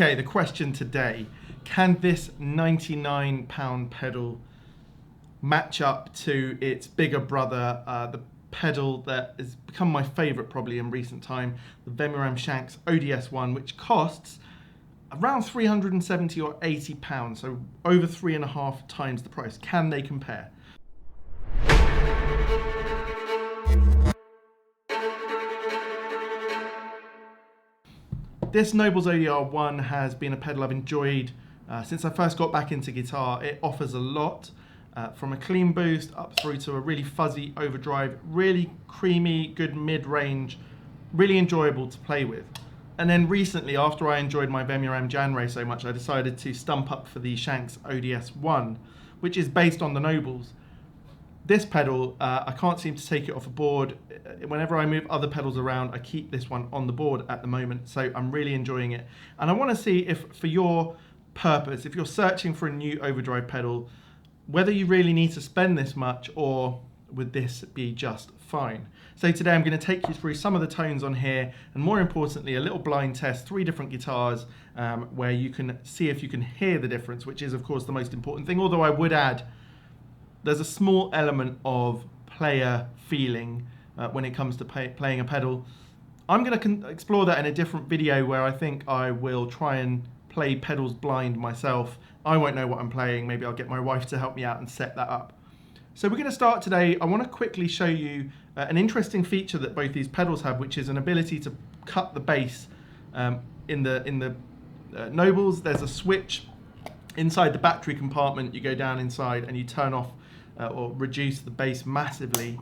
Okay, the question today, can this £99 pedal match up to its bigger brother, the pedal that has become my favourite probably in recent time, the Vemuram Shanks ODS-1, which costs around £370 or £80, so over 3.5 times the price. Can they compare? This Nobels ODR-1 has been a pedal I've enjoyed since I first got back into guitar. It offers a lot, from a clean boost up through to a really fuzzy overdrive, really creamy, good mid-range, really enjoyable to play with. And then recently, after I enjoyed my Vemuram Janray so much, I decided to stump up for the Shanks ODS-1, which is based on the Nobels. This pedal, I can't seem to take it off a board. Whenever I move other pedals around, I keep this one on the board at the moment, so I'm really enjoying it. And I want to see if, for your purpose, if you're searching for a new overdrive pedal, whether you really need to spend this much, or would this be just fine? So today I'm going to take you through some of the tones on here, and more importantly, a little blind test, 3 different guitars, where you can see if you can hear the difference, which is of course the most important thing, although I would add there's a small element of player feeling when it comes to playing a pedal. I'm going to explore that in a different video where I think I will try and play pedals blind myself. I won't know what I'm playing. Maybe I'll get my wife to help me out and set that up. So we're going to start today. I want to quickly show you an interesting feature that both these pedals have, which is an ability to cut the bass. In the Nobels, there's a switch inside the battery compartment. You go down inside and you turn off or reduce the bass massively.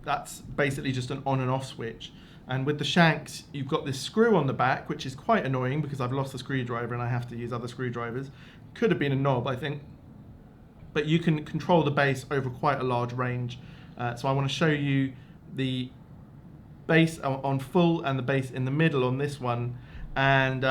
That's basically just an on and off switch. And with the Shanks, you've got this screw on the back, which is quite annoying because I've lost the screwdriver and I have to use other screwdrivers. Could have been a knob, I think. But you can control the bass over quite a large range. So I want to show you the bass on full and the bass in the middle on this one. And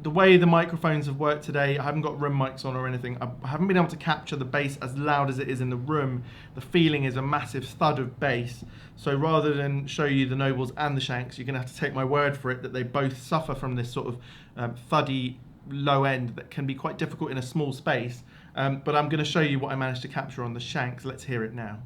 the way the microphones have worked today, I haven't got room mics on or anything. I haven't been able to capture the bass as loud as it is in the room. The feeling is a massive thud of bass. So rather than show you the Nobels and the Shanks, you're going to have to take my word for it that they both suffer from this sort of thuddy low end that can be quite difficult in a small space. But I'm going to show you what I managed to capture on the Shanks. Let's hear it now.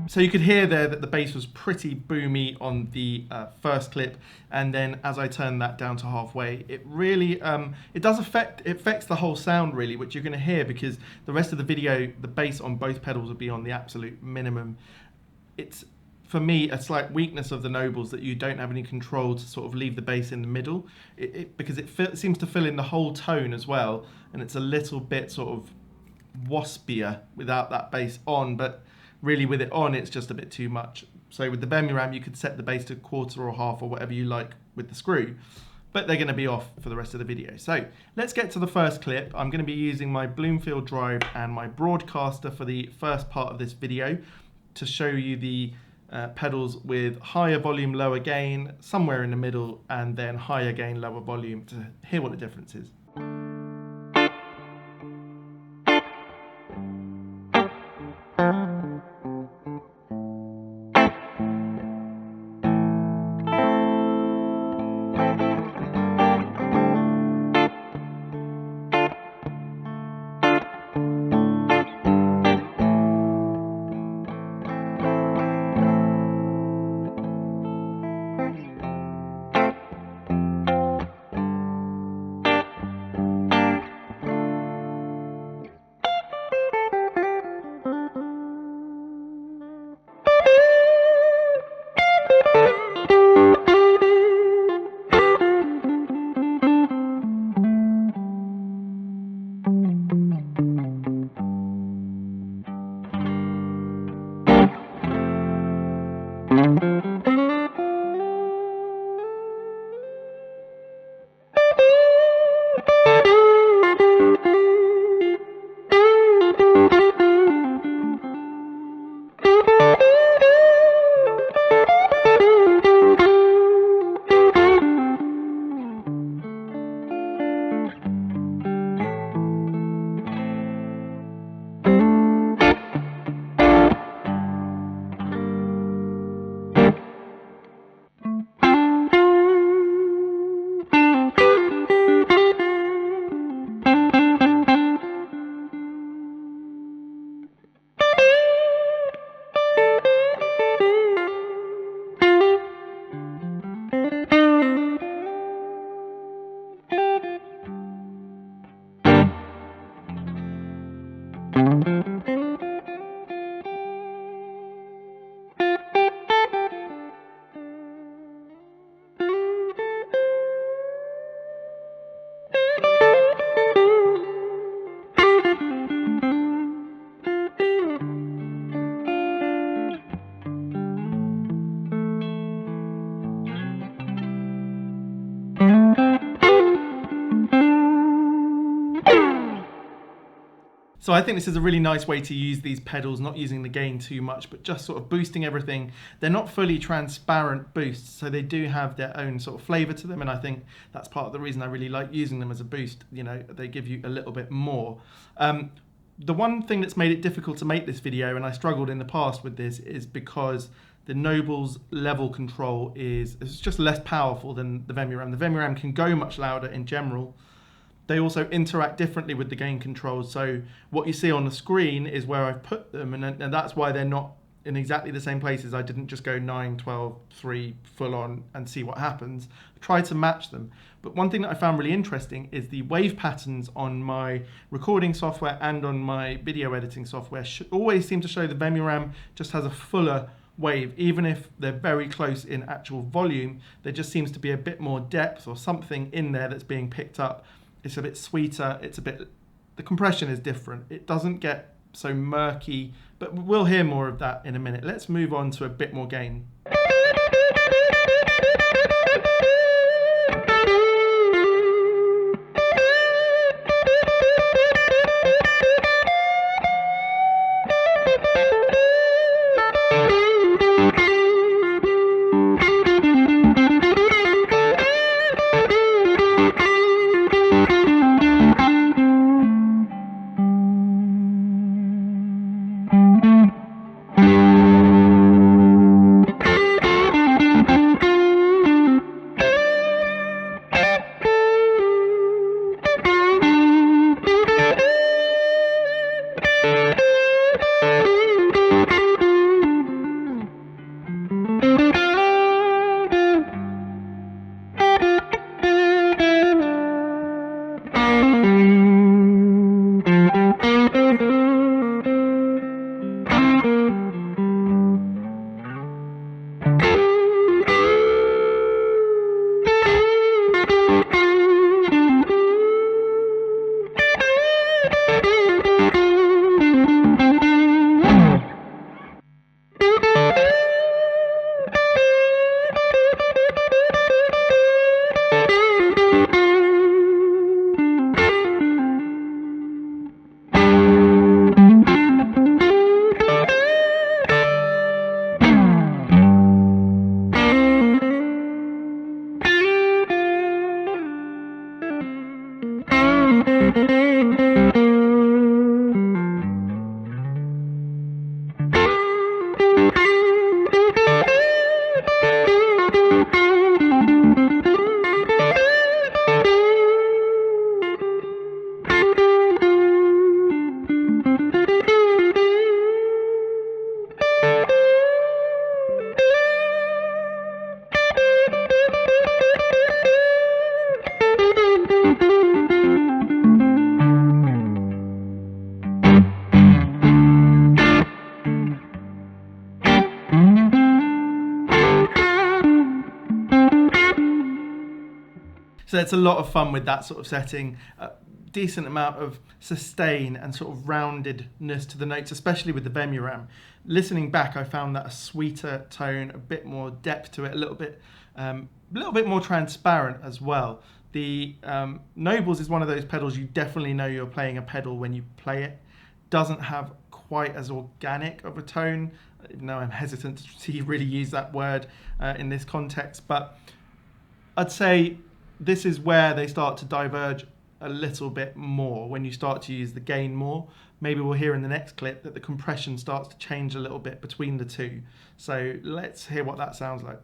So you could hear there that the bass was pretty boomy on the first clip, and then as I turn that down to halfway, it really it affects the whole sound really, which you're going to hear because the rest of the video, the bass on both pedals will be on the absolute minimum. It's, for me, a slight weakness of the Nobels that you don't have any control to sort of leave the bass in the middle, because it seems to fill in the whole tone as well, and it's a little bit sort of waspier without that bass on, but really with it on it's just a bit too much. So with the Vemuram you could set the bass to 1/4 or 1/2 or whatever you like with the screw, but they're going to be off for the rest of the video. So let's get to the first clip. I'm going to be using my Bloomfield drive and my broadcaster for the first part of this video to show you the pedals with higher volume, lower gain, somewhere in the middle, and then higher gain, lower volume to hear what the difference is. So I think this is a really nice way to use these pedals, not using the gain too much, but just sort of boosting everything. They're not fully transparent boosts, so they do have their own sort of flavor to them, and I think that's part of the reason I really like using them as a boost. You know, they give you a little bit more. The one thing that's made it difficult to make this video, and I struggled in the past with this, is because the Nobels level control is just less powerful than the Vemuram. The Vemuram can go much louder in general. They also interact differently with the gain controls. So what you see on the screen is where I've put them, and that's why they're not in exactly the same places. I didn't just go 9, 12, 3 full on and see what happens. I tried to match them. But one thing that I found really interesting is the wave patterns on my recording software and on my video editing software always seem to show the Vemuram just has a fuller wave. Even if they're very close in actual volume, there just seems to be a bit more depth or something in there that's being picked up. It's a bit sweeter, the compression is different. It doesn't get so murky, but we'll hear more of that in a minute. Let's move on to a bit more gain. So it's a lot of fun with that sort of setting. Decent amount of sustain and sort of roundedness to the notes, especially with the Vemuram. Listening back, I found that a sweeter tone, a bit more depth to it, a little bit more transparent as well. The Nobels is one of those pedals you definitely know you're playing a pedal when you play it. Doesn't have quite as organic of a tone, even though I'm hesitant to really use that word in this context, but I'd say this is where they start to diverge a little bit more when you start to use the gain more. Maybe we'll hear in the next clip that the compression starts to change a little bit between the two. So let's hear what that sounds like.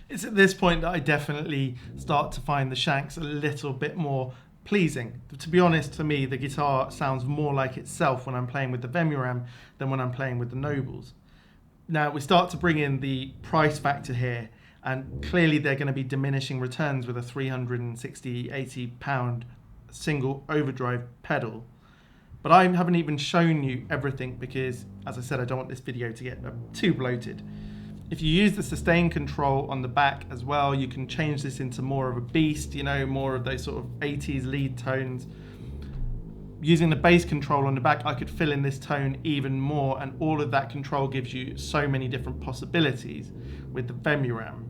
It's at this point that I definitely start to find the Shanks a little bit more pleasing. To be honest, for me, the guitar sounds more like itself when I'm playing with the Vemuram than when I'm playing with the Nobles. Now, we start to bring in the price factor here, and clearly they're going to be diminishing returns with a 360, 80 pound single overdrive pedal. But I haven't even shown you everything because, as I said, I don't want this video to get too bloated. If you use the sustain control on the back as well, you can change this into more of a beast, you know, more of those sort of 80s lead tones. Using the bass control on the back, I could fill in this tone even more, and all of that control gives you so many different possibilities with the Vemuram.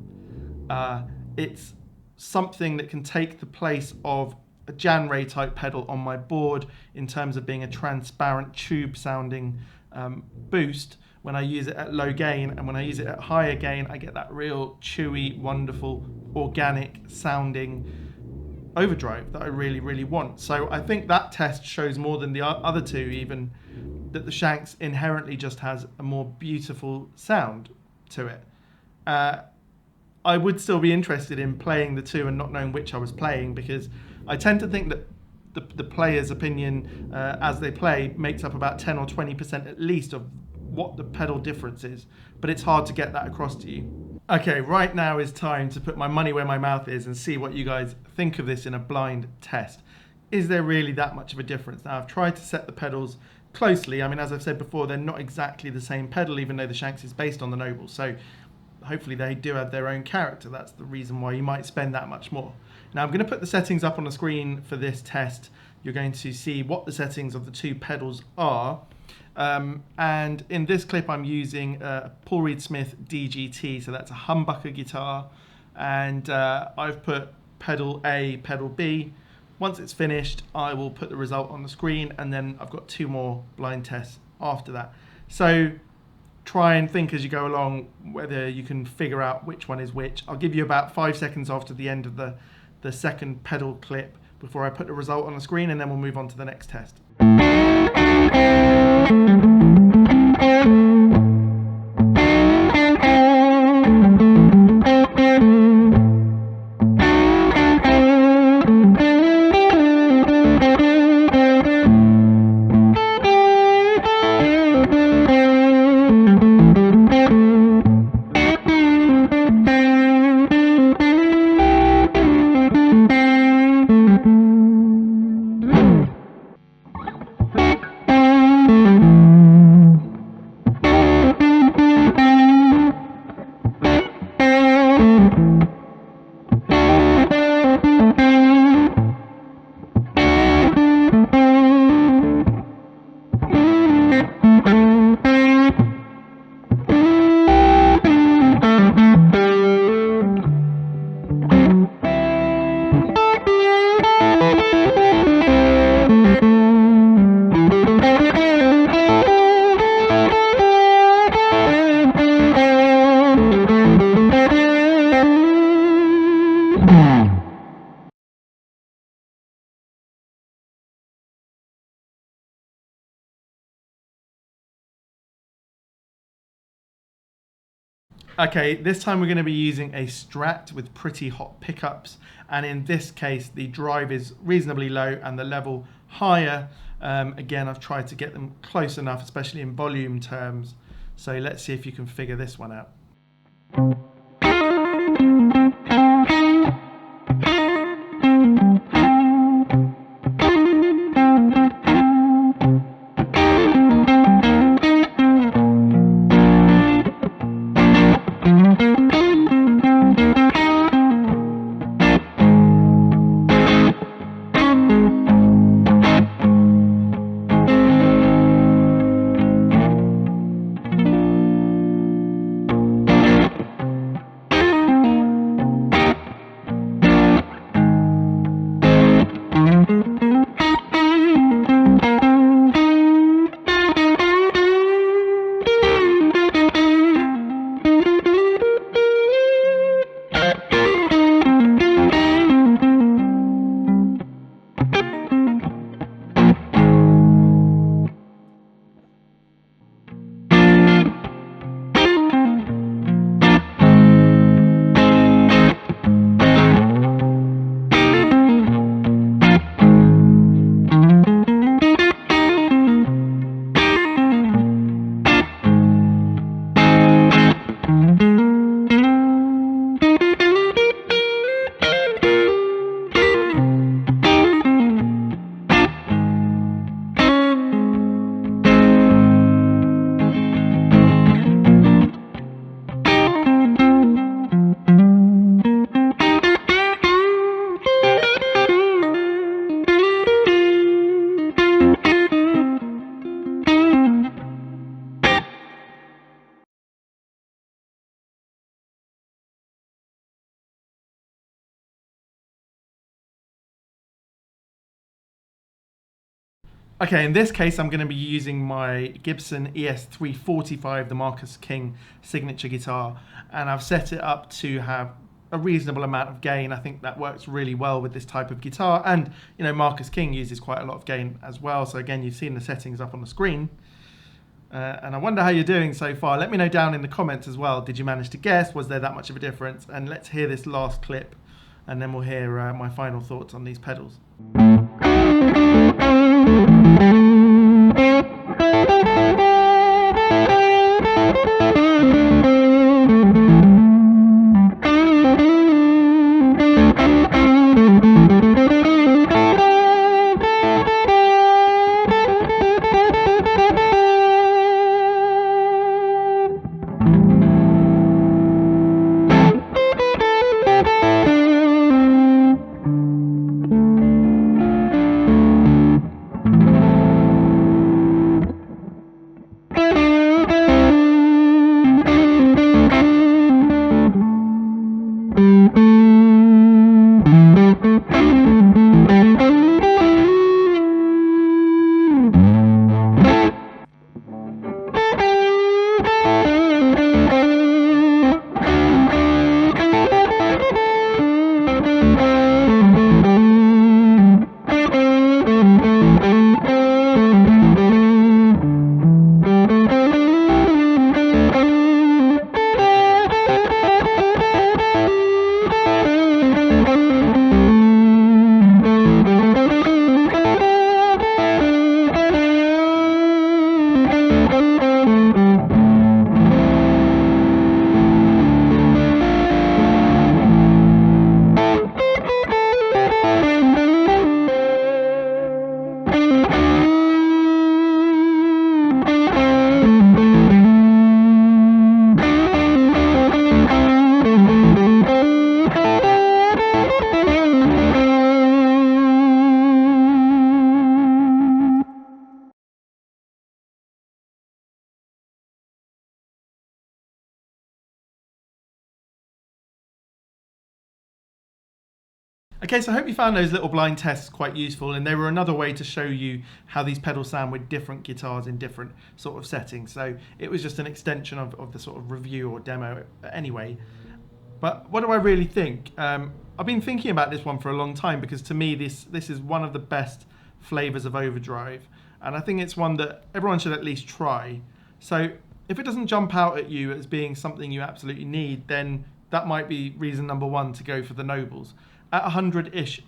It's something that can take the place of a Jan Ray type pedal on my board in terms of being a transparent tube sounding boost when I use it at low gain, and when I use it at higher gain I get that real chewy, wonderful, organic sounding overdrive that I really want. So I think that test shows more than the other two even, that the Shanks inherently just has a more beautiful sound to it. I would still be interested in playing the two and not knowing which I was playing, because I tend to think that the player's opinion as they play makes up about 10 or 20% at least of what the pedal difference is, but it's hard to get that across to you. Okay, right now is time to put my money where my mouth is and see what you guys think of this in a blind test. Is there really that much of a difference? Now, I've tried to set the pedals closely. I mean, as I've said before, they're not exactly the same pedal, even though the Shanks is based on the Nobles, so hopefully they do have their own character. That's the reason why you might spend that much more. Now, I'm going to put the settings up on the screen for this test. You're going to see what the settings of the two pedals are. And in this clip I'm using a Paul Reed Smith DGT, so that's a humbucker guitar, and I've put pedal A, pedal B. Once it's finished I will put the result on the screen, and then I've got two more blind tests after that. So try and think as you go along whether you can figure out which one is which. I'll give you about 5 seconds after the end of the second pedal clip before I put the result on the screen, and then we'll move on to the next test. Okay, this time we're going to be using a Strat with pretty hot pickups, and in this case the drive is reasonably low and the level higher. Again, I've tried to get them close enough, especially in volume terms, so let's see if you can figure this one out. Okay, in this case, I'm going to be using my Gibson ES345, the Marcus King signature guitar, and I've set it up to have a reasonable amount of gain. I think that works really well with this type of guitar, and Marcus King uses quite a lot of gain as well. So again, you've seen the settings up on the screen, and I wonder how you're doing so far. Let me know down in the comments as well. Did you manage to guess? Was there that much of a difference? And let's hear this last clip, and then we'll hear my final thoughts on these pedals. Okay, so I hope you found those little blind tests quite useful, and they were another way to show you how these pedals sound with different guitars in different sort of settings. So it was just an extension of the sort of review or demo anyway. But what do I really think? I've been thinking about this one for a long time, because to me this is one of the best flavors of overdrive, and I think it's one that everyone should at least try. So if it doesn't jump out at you as being something you absolutely need, then that might be reason number one to go for the Nobles. At £100-ish,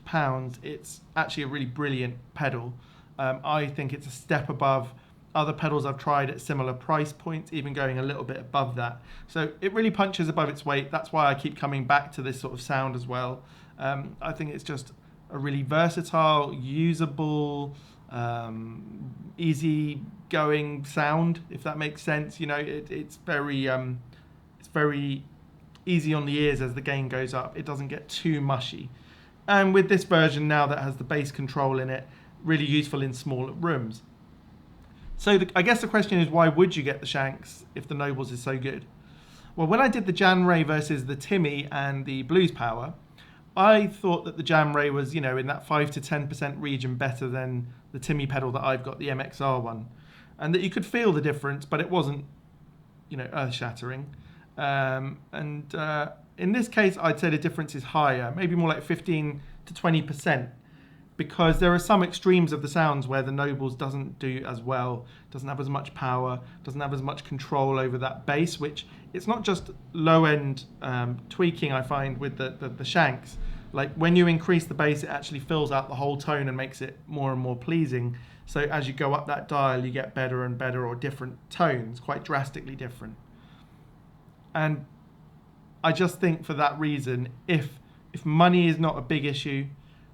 it's actually a really brilliant pedal. I think it's a step above other pedals I've tried at similar price points, even going a little bit above that. So it really punches above its weight. That's why I keep coming back to this sort of sound as well. I think it's just a really versatile, usable, easy going sound, if that makes sense. It's very easy on the ears as the gain goes up. It doesn't get too mushy. And with this version now that has the bass control in it, really useful in smaller rooms. So I guess the question is, why would you get the Shanks if the Nobles is so good? Well, when I did the Jan Ray versus the Timmy and the Blues Power, I thought that the Jan Ray was, in that 5 to 10% region better than the Timmy pedal that I've got, the MXR1. And that you could feel the difference, but it wasn't, earth-shattering. In this case, I'd say the difference is higher, maybe more like 15 to 20%, because there are some extremes of the sounds where the Nobles doesn't do as well, doesn't have as much power, doesn't have as much control over that bass, which it's not just low-end tweaking I find with the Shanks. Like when you increase the bass, it actually fills out the whole tone and makes it more and more pleasing. So as you go up that dial, you get better and better, or different tones, quite drastically different. And I just think for that reason, if money is not a big issue,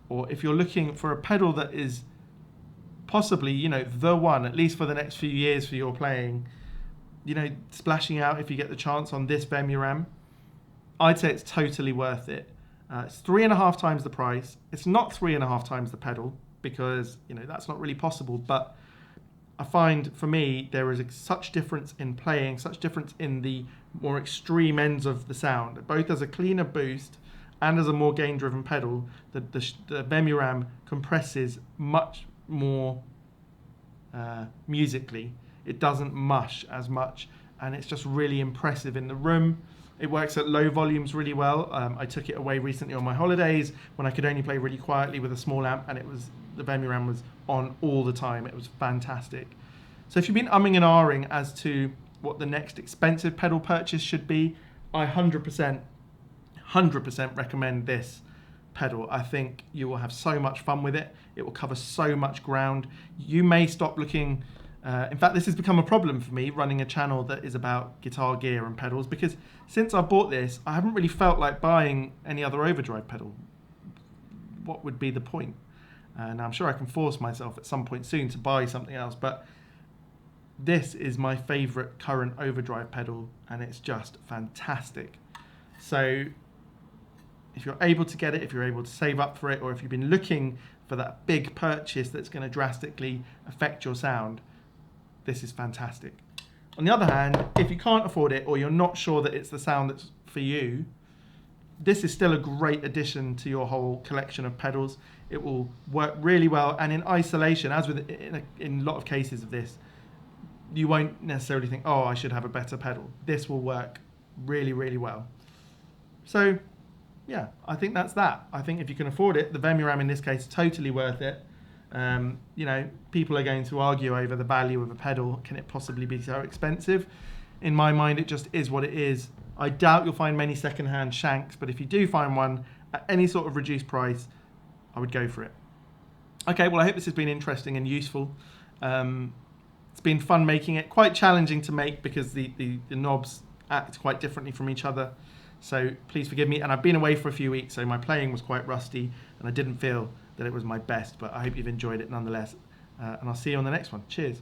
or if you're looking for a pedal that is possibly, the one, at least for the next few years for your playing, splashing out if you get the chance on this Vemuram, I'd say it's totally worth it. It's 3.5 times the price. It's not 3.5 times the pedal, because, that's not really possible, but I find, for me, there is such difference in playing, such difference in the more extreme ends of the sound, both as a cleaner boost and as a more gain-driven pedal. The Vemuram compresses much more musically. It doesn't mush as much, and it's just really impressive in the room. It works at low volumes really well. I took it away recently on my holidays when I could only play really quietly with a small amp, and the Vemuram was on all the time. It was fantastic. So if you've been umming and ahhing as to what the next expensive pedal purchase should be, I 100% recommend this pedal. I think you will have so much fun with it. It will cover so much ground. You may stop looking. In fact, this has become a problem for me running a channel that is about guitar gear and pedals, because since I bought this, I haven't really felt like buying any other overdrive pedal. What would be the point? Now I'm sure I can force myself at some point soon to buy something else, but this is my favorite current overdrive pedal, and it's just fantastic. So if you're able to get it, if you're able to save up for it, or if you've been looking for that big purchase that's going to drastically affect your sound, this is fantastic. On the other hand, if you can't afford it, or you're not sure that it's the sound that's for you, this is still a great addition to your whole collection of pedals. It will work really well, and in isolation, as with in a lot of cases of this, you won't necessarily think, oh, I should have a better pedal. This will work really, really well. So yeah, I think that's that. I think if you can afford it, the Vemuram in this case is totally worth it. You know, people are going to argue over the value of a pedal. Can it possibly be so expensive? In my mind, it just is what it is. I doubt you'll find many second-hand Shanks, but if you do find one at any sort of reduced price, I would go for it. Okay, well, I hope this has been interesting and useful. It's been fun making it, quite challenging to make because the knobs act quite differently from each other. So please forgive me, and I've been away for a few weeks, so my playing was quite rusty, and I didn't feel that it was my best, but I hope you've enjoyed it nonetheless, and I'll see you on the next one. Cheers.